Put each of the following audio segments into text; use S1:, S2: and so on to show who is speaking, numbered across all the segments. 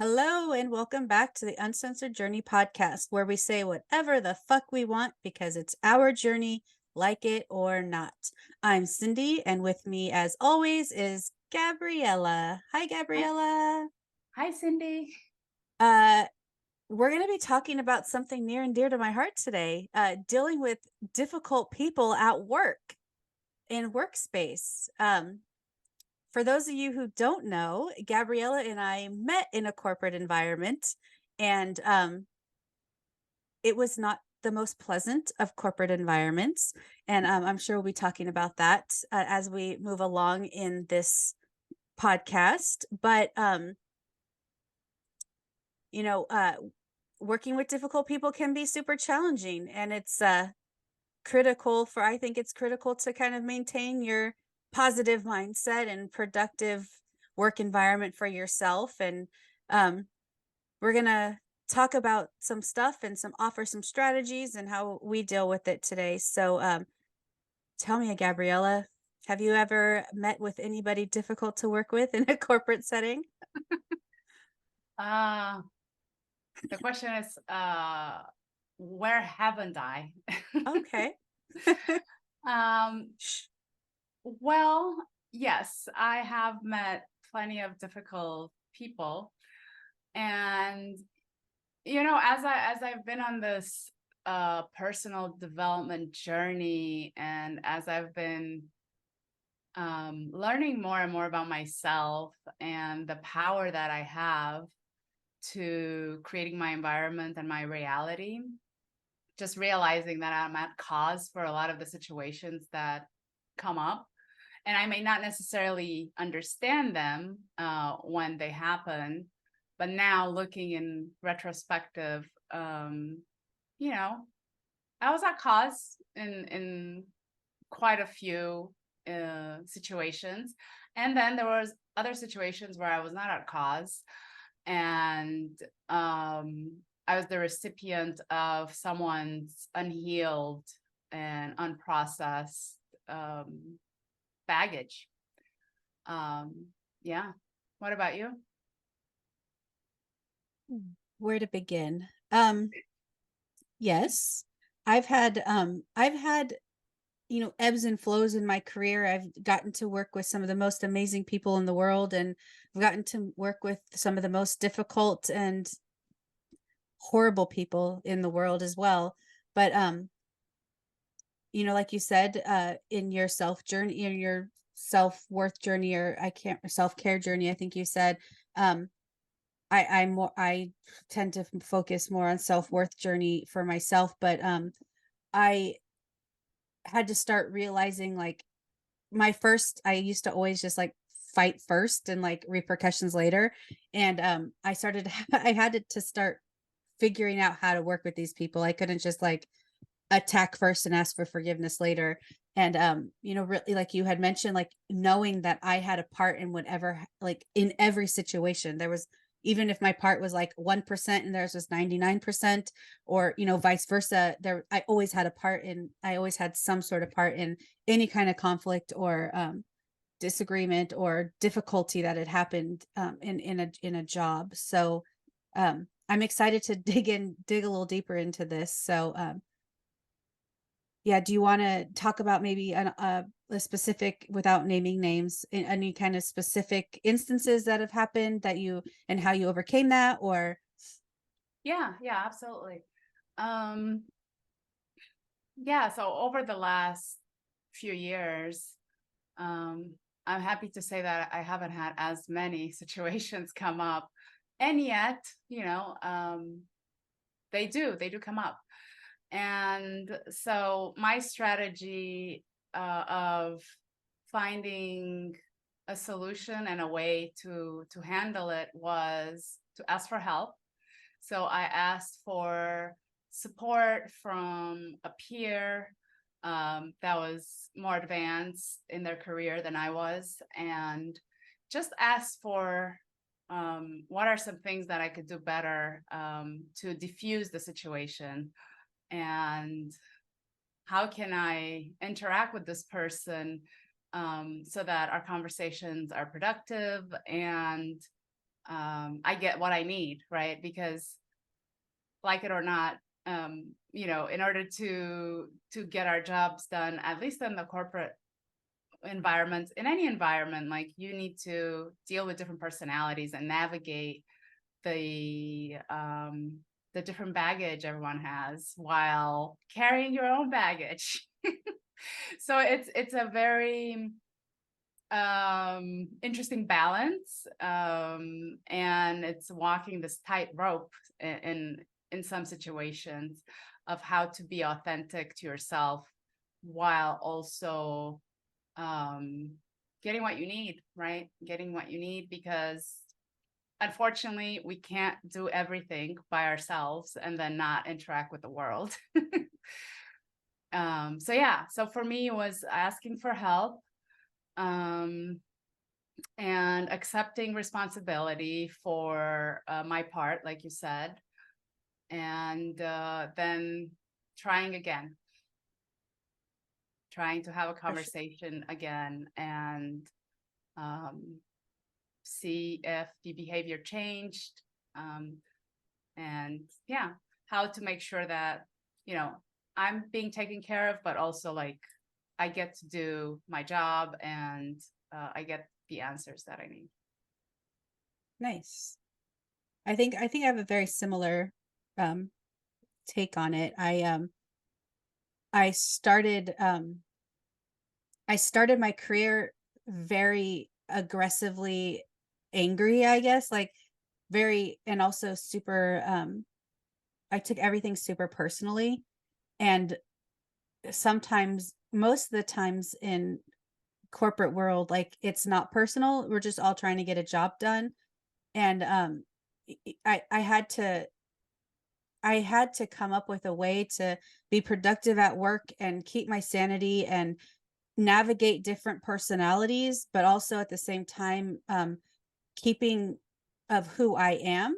S1: Hello, and welcome back to the Uncensored Journey podcast, where we say whatever the fuck we want because it's our journey, like it or not. I'm Cindy, and with me, as always, is Gabriella. Hi,
S2: Hi,
S1: Gabriella.
S2: hi, Cindy.
S1: Uh, we're going to be talking about something near and dear to my heart today, dealing with difficult people at work in workspace. For those of you who don't know, Gabriella and I met in a corporate environment, and it was not the most pleasant of corporate environments. And I'm sure we'll be talking about that as we move along in this podcast. But, you know, uh, working with difficult people can be super challenging. And it's I think it's critical to kind of maintain your positive mindset and productive work environment for yourself. And um, we're going to talk about some stuff and offer some strategies and how we deal with it today. So tell me, Gabriella, have you ever met with anybody difficult to work with in a corporate setting?
S2: Uh, the question is, where haven't I?
S1: Okay.
S2: Um, well, yes, I have met plenty of difficult people, and as I've been on this personal development journey, and as I've been learning more and more about myself and the power that I have to creating my environment and my reality, just realizing that I'm at cause for a lot of the situations that come up. And I may not necessarily understand them when they happen, but now looking in retrospective, you know, I was at cause in quite a few situations. And then there was other situations where I was not at cause, and I was the recipient of someone's unhealed and unprocessed baggage. Yeah. What about you?
S1: Where to begin? Yes, I've had ebbs and flows in my career. I've gotten to work with some of the most amazing people in the world, and I've gotten to work with some of the most difficult and horrible people in the world as well. But like you said, in your self journey, in your self-worth journey, or I can't self-care journey, I think you said, um, I tend to focus more on self-worth journey for myself, but I had to start realizing, like, I used to always just like fight first and like repercussions later. And I had to start figuring out how to work with these people. I couldn't just like attack first and ask for forgiveness later. And really, like you had mentioned, like knowing that I had a part in whatever, like in every situation. There was, even if my part was like 1% and theirs was 99%, or vice versa, there I always had a part in I always had some sort of part in any kind of conflict or disagreement or difficulty that had happened in a job. So I'm excited to dig a little deeper into this. So yeah, do you want to talk about maybe a specific, without naming names, any kind of specific instances that have happened that you and how you overcame that? Or
S2: Yeah, absolutely. Um, yeah, so over the last few years, um, I'm happy to say that I haven't had as many situations come up. And yet, they do come up. And so my strategy of finding a solution and a way to handle it was to ask for help. So I asked for support from a peer that was more advanced in their career than I was, and just asked for what are some things that I could do better to diffuse the situation, and how can I interact with this person so that our conversations are productive and I get what I need, right? Because like it or not, in order to get our jobs done, at least in the corporate environments, in any environment, like you need to deal with different personalities and navigate the different baggage everyone has while carrying your own baggage. So it's a very interesting balance, and it's walking this tightrope in some situations of how to be authentic to yourself while also um getting what you need, right? Getting what you need, because unfortunately we can't do everything by ourselves and then not interact with the world. So yeah, so for me it was asking for help, um and accepting responsibility for my part, like you said, and then trying again, trying to have a
S1: For sure.
S2: conversation again, and um, see if the behavior changed, um, and yeah, how to make sure that you know I'm being taken care of, but also like I get to do my job, and I get the answers that I need.
S1: Nice. I think I have a very similar um take on it. I started I started my career very aggressively angry, I guess, like very, and also super I took everything super personally, and sometimes, most of the times in corporate world, like it's not personal. We're just all trying to get a job done. And I had to come up with a way to be productive at work and keep my sanity and navigate different personalities, but also at the same time, keeping of who I am,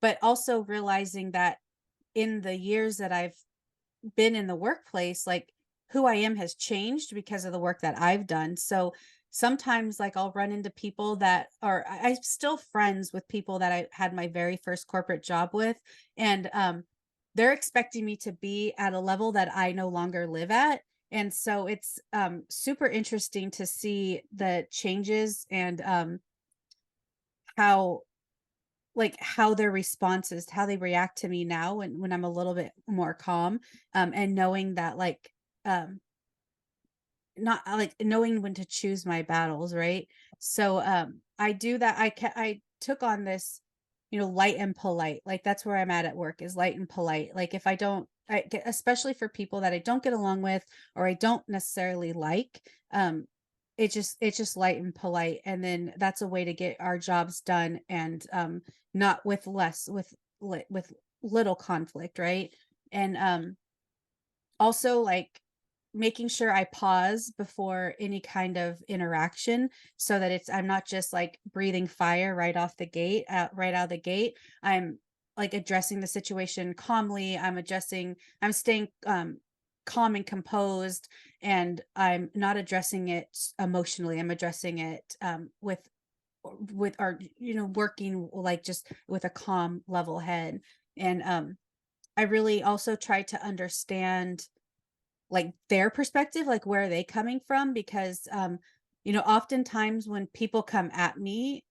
S1: but also realizing that in the years that I've been in the workplace, like who I am has changed because of the work that I've done. So sometimes like I'll run into people that are I'm still friends with people that I had my very first corporate job with, and they're expecting me to be at a level that I no longer live at. And so it's super interesting to see the changes, and how, like how their responses, how they react to me now when I'm a little bit more calm, and knowing that like um not like knowing when to choose my battles, right? So I do that. I took on this, light and polite. Like that's where I'm at work, is light and polite. Like if I don't, especially for people that I don't get along with or I don't necessarily like, it's just light and polite, and then that's a way to get our jobs done, and not with less, with little conflict, right? And also like making sure I pause before any kind of interaction, so that I'm not just like breathing fire right off the gate, right out of the gate. I'm like addressing the situation calmly. I'm staying calm and composed, and I'm not addressing it emotionally. I'm addressing it with our, working like just with a calm, level head. And I really also try to understand like their perspective, like where are they coming from? Because oftentimes when people come at me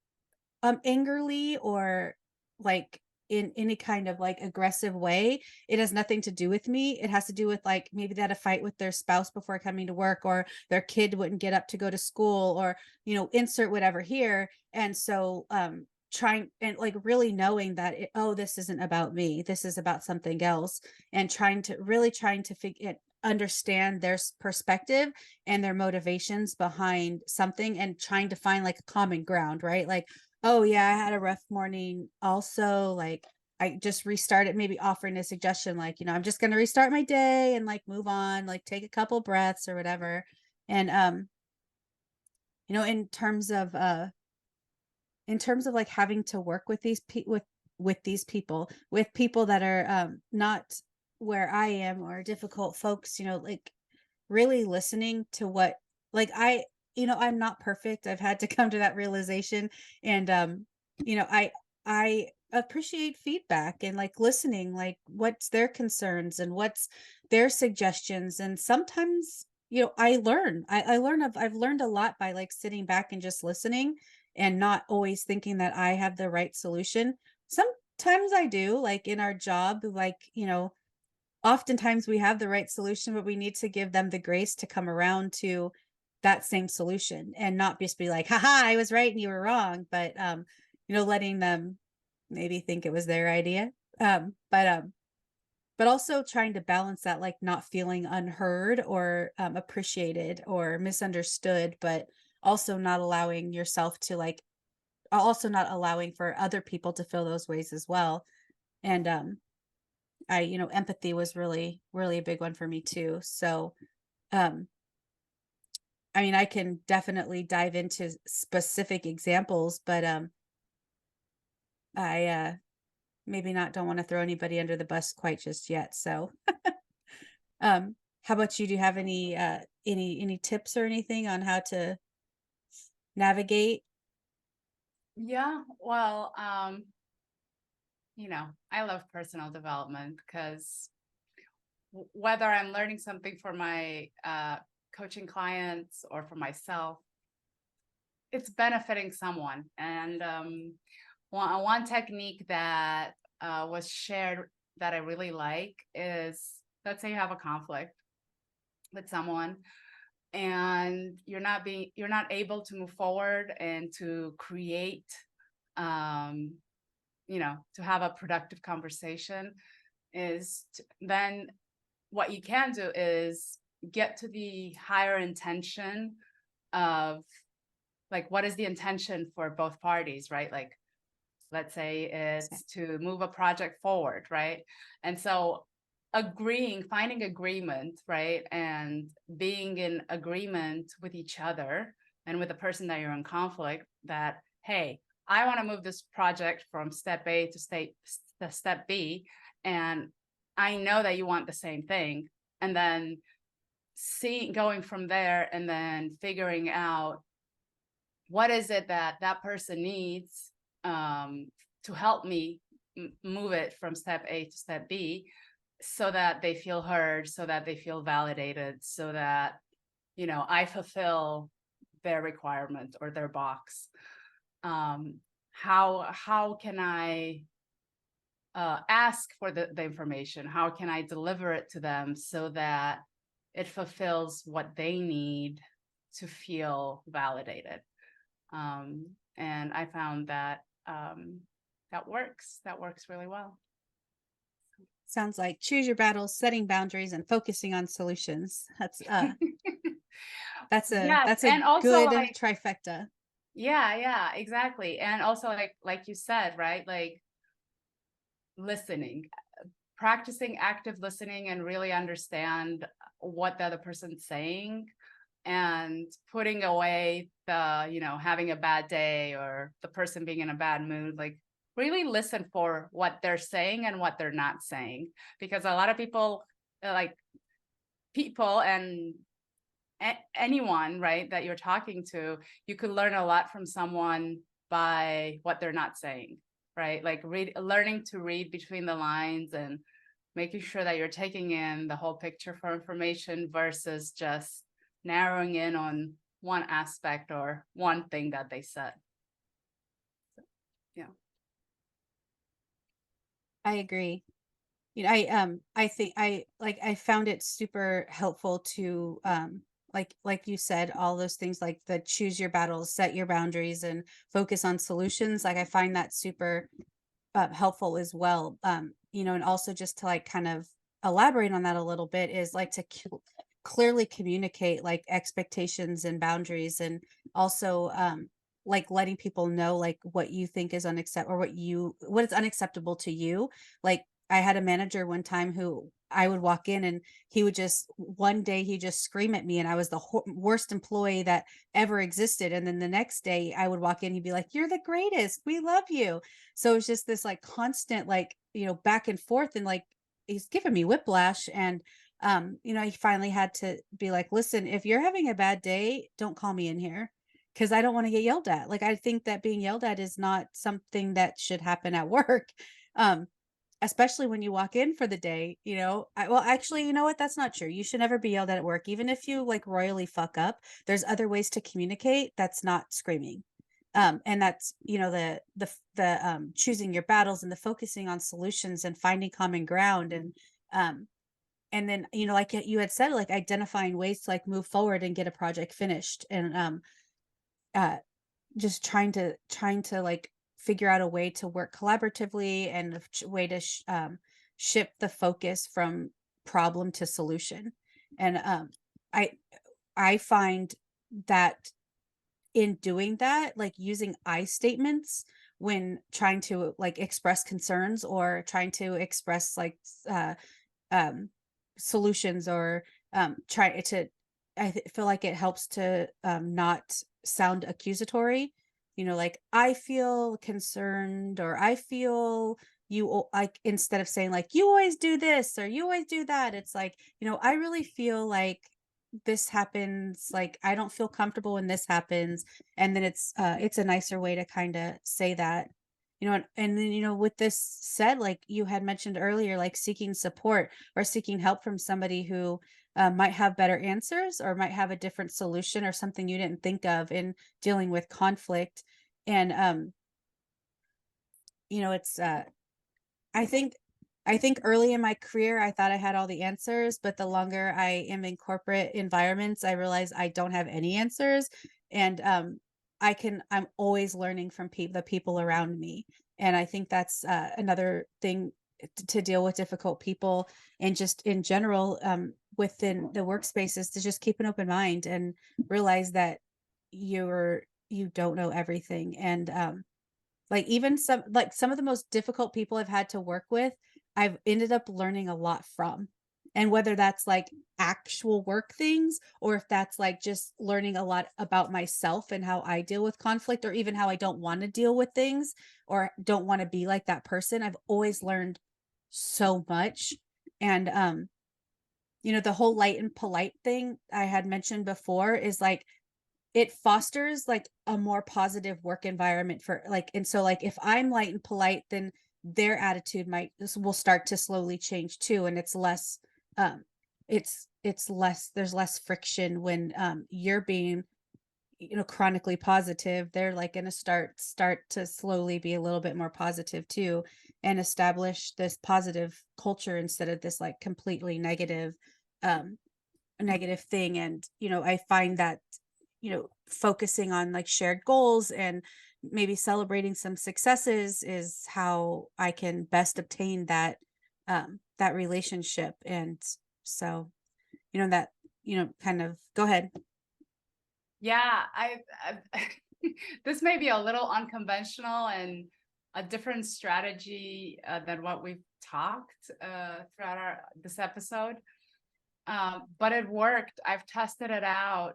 S1: angrily, or like in any kind of like aggressive way, it has nothing to do with me. It has to do with like maybe they had a fight with their spouse before coming to work, or their kid wouldn't get up to go to school, or insert whatever here. And so trying and like really knowing that oh, this isn't about me, this is about something else, and trying to figure understand their perspective and their motivations behind something, and trying to find like a common ground, right? Like, oh yeah, I had a rough morning also, like I just restarted, maybe offering a suggestion like, I'm just going to restart my day and like move on, like take a couple breaths or whatever. And in terms of like having to work with with people that are not where I am, or difficult folks, like really listening to what, like I'm not perfect. I've had to come to that realization, and I appreciate feedback and like listening, like what's their concerns and what's their suggestions. And sometimes, I've learned a lot by like sitting back and just listening and not always thinking that I have the right solution. Sometimes I do, like in our job, like, oftentimes we have the right solution, but we need to give them the grace to come around to that same solution and not just be like, haha, I was right and you were wrong. But letting them maybe think it was their idea. But also trying to balance that, like not feeling unheard or appreciated or misunderstood, but also not allowing yourself to like also not allowing for other people to feel those ways as well. And empathy was really, really a big one for me too. So, um, I mean, I can definitely dive into specific examples, but I maybe not don't want to throw anybody under the bus quite just yet. So, how about you? Do you have any tips or anything on how to navigate?
S2: Yeah, well, I love personal development because whether I'm learning something for my coaching clients or for myself, it's benefiting someone. And one technique that was shared that I really like is, let's say you have a conflict with someone and you're not able to move forward and to create, um, to have a productive conversation, then what you can do is get to the higher intention of, like, what is the intention for both parties, right? Like, let's say
S1: So-
S2: it's to move a project forward, right? And so finding agreement, right? And being in agreement with each other and with the person that you're in conflict, that, hey, I want to move this project from step A to step B. And I know that you want the same thing. And then going from there and then figuring out what is it that that person needs, to help me move it from step A to step B, so that they feel heard, so that they feel validated, so that, I fulfill their requirement or their box. How can I ask for the information? How can I deliver it to them so that it fulfills what they need to feel validated? And I found that that works really well.
S1: Sounds like choose your battles, setting boundaries, and focusing on solutions.
S2: Yes,
S1: That's a
S2: and also
S1: good
S2: like,
S1: trifecta.
S2: yeah, exactly. And also like you said, right? Like listening, practicing active listening and really understand what the other person's saying, and putting away the, having a bad day or the person being in a bad mood. Like, really listen for what they're saying and what they're not saying, because a lot of people, like, people and anyone, right, that you're talking to, you could learn a lot from someone by what they're not saying, right? Like, learning to read between the lines and making sure that you're taking in the whole picture for information versus just narrowing in on one aspect or one thing that they said. Yeah.
S1: I agree. I think I found it super helpful to like you said, all those things like the choose your battles, set your boundaries, and focus on solutions. Like I find that super helpful as well. And also just to like kind of elaborate on that a little bit is like to clearly communicate like expectations and boundaries, and also like letting people know like what you think is unacceptable, or what is unacceptable to you. Like I had a manager one time who I would walk in and he would just one day he just scream at me and I was the worst employee that ever existed, and then the next day I would walk in, he'd be like, you're the greatest, we love you. So it's just this like constant like, back and forth, and like he's giving me whiplash. And he finally had to be like, listen, if you're having a bad day, don't call me in here. because I don't want to get yelled at. Like, I think that being yelled at is not something that should happen at work. Um, Especially when you walk in for the day, well, actually, you know what? That's not true. You should never be yelled at work. Even if you like royally fuck up, there's other ways to communicate that's not screaming. And that's, choosing your battles and the focusing on solutions and finding common ground. And then, like you had said, like identifying ways to like move forward and get a project finished. And uh just trying to like figure out a way to work collaboratively and a way to shift the focus from problem to solution. And I I find that in doing that, like using I statements when trying to like express concerns or trying to express like um solutions or try to feel like it helps to not sound accusatory, like I feel concerned or I feel like instead of saying like you always do this or you always do that, it's like, I really feel like this happens, like I don't feel comfortable when this happens. And then it's a nicer way to kind of say that, and then, with this said, like you had mentioned earlier, like seeking support or seeking help from somebody who might have better answers or might have a different solution or something you didn't think of in dealing with conflict. And it's I think I think early in my career, I thought I had all the answers, but the longer I am in corporate environments, I realize I don't have any answers. And I'm always learning from the people around me. And I think that's another thing to deal with difficult people and just in general within the workspaces, to just keep an open mind and realize that you don't know everything. And like even some of the most difficult people I've had to work with, I've ended up learning a lot from. And whether that's like actual work things or if that's like just learning a lot about myself and how I deal with conflict or even how I don't want to deal with things or don't want to be like that person, I've always learned so much. And the whole light and polite thing I had mentioned before is like it fosters like a more positive work environment for like, and so like if I'm light and polite, then their attitude will start to slowly change too. And it's less it's less, there's less friction when you're being, chronically positive. They're like going to start to slowly be a little bit more positive too, and establish this positive culture instead of this like completely um negative thing. And I find that focusing on like shared goals and maybe celebrating some successes is how I can best obtain that relationship. And so that kind of go ahead.
S2: Yeah, I this may be a little unconventional and a different strategy than what we've talked throughout this episode. But it worked. I've tested it out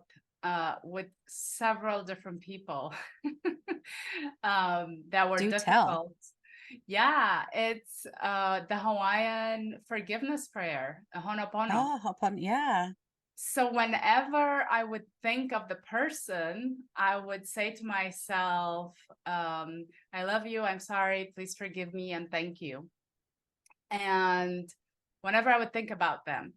S2: with several different people that were
S1: Do tell.
S2: difficult. Yeah, it's the Hawaiian forgiveness prayer, Ho'oponopono.
S1: Oh, yeah.
S2: So whenever I would think of the person, I would say to myself, I love you, I'm sorry, please forgive me, and thank you. And whenever I would think about them,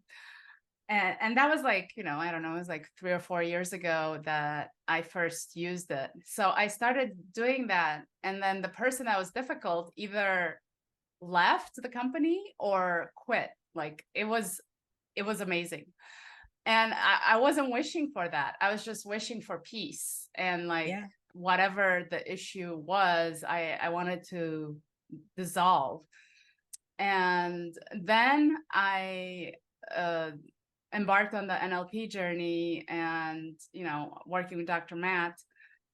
S2: and that was like, I don't know, it was like 3 or 4 years ago that I first used it. So I started doing that, and then the person that was difficult either left the company or quit. Like it was amazing. And I wasn't wishing for that. I was just wishing for peace and like
S1: Yeah.
S2: whatever the issue was, I wanted to dissolve. And then I uh, embarked on the NLP journey and, working with Dr. Matt.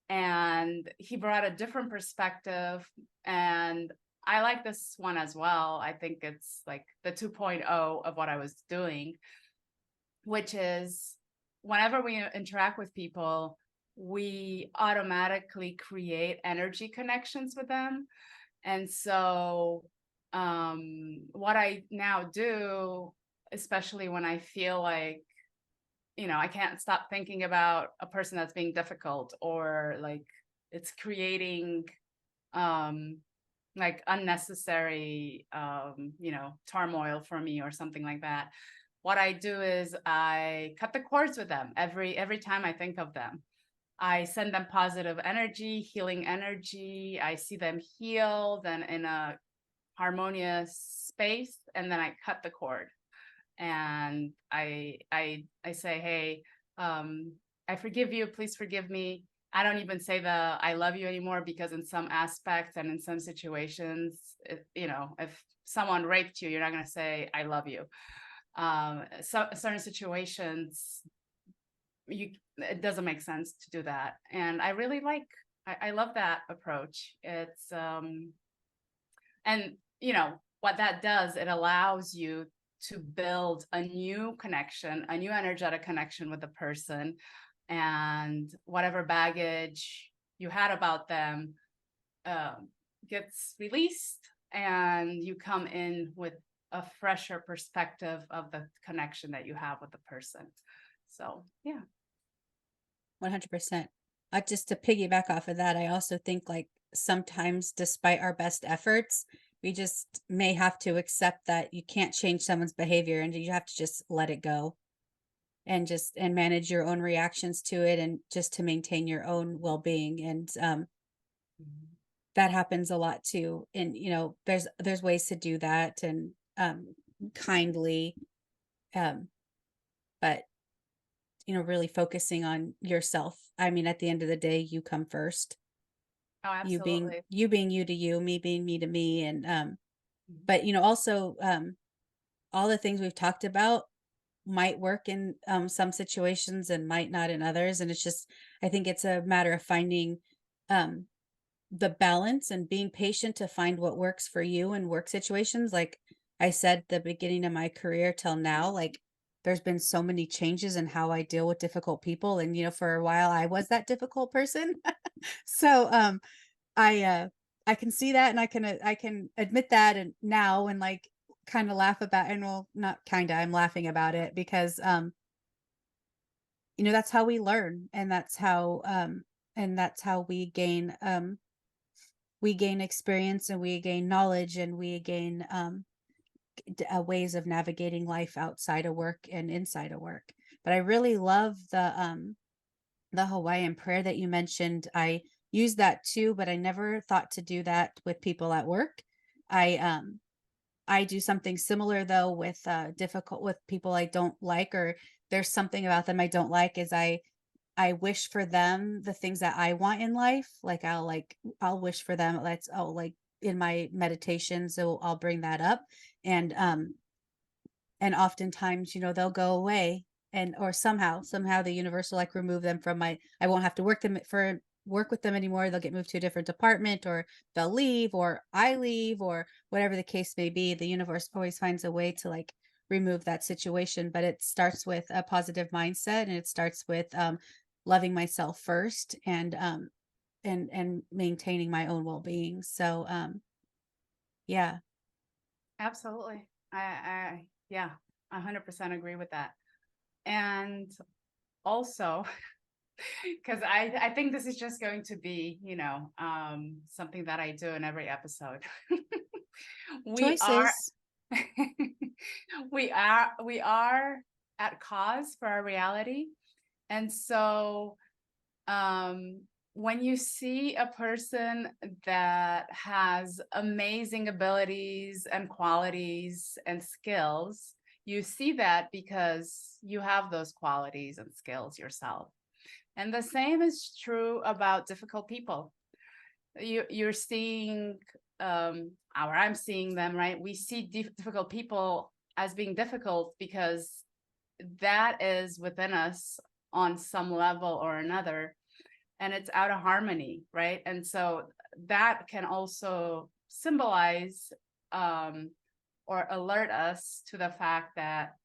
S2: And he brought a different perspective. And I like this one as well. I think it's like the 2.0 of what I was doing, which is whenever we interact with people, we automatically create energy connections with them. And so, what I now do, especially when I feel like, I can't stop thinking about a person that's being difficult, or like it's creating um like unnecessary turmoil for me or something like that. What I do is I cut the cords with them every time I think of them. I send them positive energy, healing energy. I see them heal, then in a harmonious space, and then I cut the cord and I say, hey, I forgive you. Please forgive me. I don't even say the I love you anymore, because in some aspects and in some situations, if someone raped you, you're not going to say I love you. So certain situations, it doesn't make sense to do that, and I really I love that approach. It's and what that does, it allows you to build a new connection, a new energetic connection with the person, and whatever baggage you had about them gets released, and you come in with a fresher perspective of the connection that you have with the person. So yeah.
S1: 100%. Just to piggyback off of that, I also think like sometimes, despite our best efforts, we just may have to accept that you can't change someone's behavior and you have to just let it go and just and manage your own reactions to it and just to maintain your own well-being. And
S2: Mhm.
S1: that happens a lot too. And there's ways to do that and kindly, um, but really focusing on yourself. I mean, at the end of the day, you come first.
S2: Oh,
S1: You being
S2: absolutely.
S1: you to you, me being me to me. And
S2: Mhm.
S1: but also all the things we've talked about might work in some situations and might not in others. And it's just, I think it's a matter of finding um the balance and being patient to find what works for you in work situations. Like I said, the beginning of my career till now, like there's been so many changes in how I deal with difficult people. And for a while I was that difficult person. So I I can see that, and I can admit that and now, and like kind of laugh about, and well, not kind of, I'm laughing about it because that's how we learn, and that's how we gain experience, and we gain knowledge, and we gain ways of navigating life outside of work and inside of work. But I really love the Hawaiian prayer that you mentioned. I use that too, but I never thought to do that with people at work. I do something similar though with difficult with people I don't like, or there's something about them I don't like, is I wish for them the things that I want in life. Like I'll wish for them. Like in my meditations, so I'll bring that up. And oftentimes, they'll go away, and or somehow the universe will like remove them from my, I won't have to work with them anymore. They'll get moved to a different department, or they'll leave, or I leave, or whatever the case may be. The universe always finds a way to like remove that situation, but it starts with a positive mindset, and it starts with loving myself first, and maintaining my own well-being. So yeah.
S2: Absolutely. Yeah, 100% agree with that. And also, because I think this is just going to be, something that I do in every episode. We are
S1: Choices.
S2: we are at cause for our reality. And so um when you see a person that has amazing abilities and qualities and skills, you see that because you have those qualities and skills yourself. And the same is true about difficult people. You're seeing or I'm seeing them, right? We see difficult people as being difficult because that is within us on some level or another, and it's out of harmony, right? And so that can also symbolize or alert us to the fact that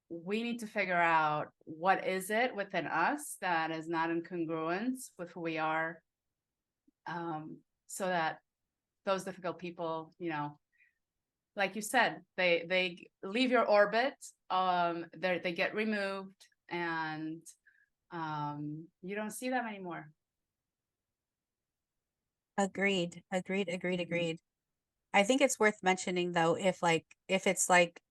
S2: we need to figure out what is it within us that is not in congruence with who we are, so that those difficult people, like you said, they leave your orbit, they get removed, and you don't see them anymore.
S1: Agreed. Agreed. Agreed. Agreed. I think it's worth mentioning though, if it's like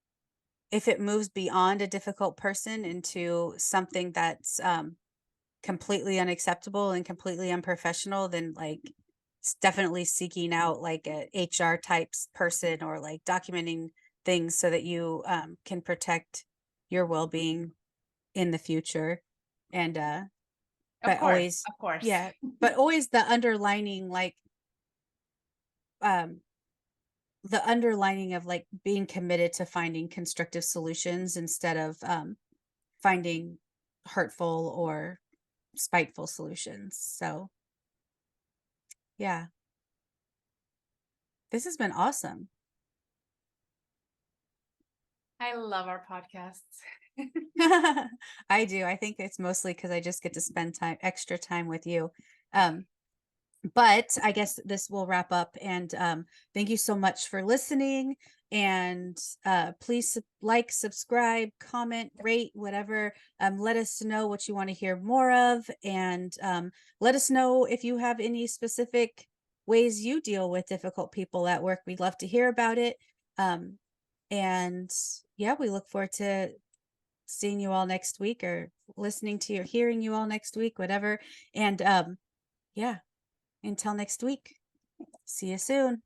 S1: if it moves beyond a difficult person into something that's completely unacceptable and completely unprofessional, then like it's definitely seeking out like a HR types person or like documenting things so that you can protect your well-being in the future. And but always,
S2: Of course.
S1: yeah, but always um the underlining of like being committed to finding constructive solutions instead of finding hurtful or spiteful solutions. So, yeah, this has been awesome.
S2: I love our podcasts.
S1: I do. I think it's mostly because I just get to spend extra time with you. Um, but I guess this will wrap up. And thank you so much for listening. And please like, subscribe, comment, rate, whatever. Let us know what you want to hear more of. And let us know if you have any specific ways you deal with difficult people at work. We'd love to hear about it. And yeah, we look forward to seeing you all next week or listening to you, hearing you all next week, whatever. And yeah, until next week. See you soon.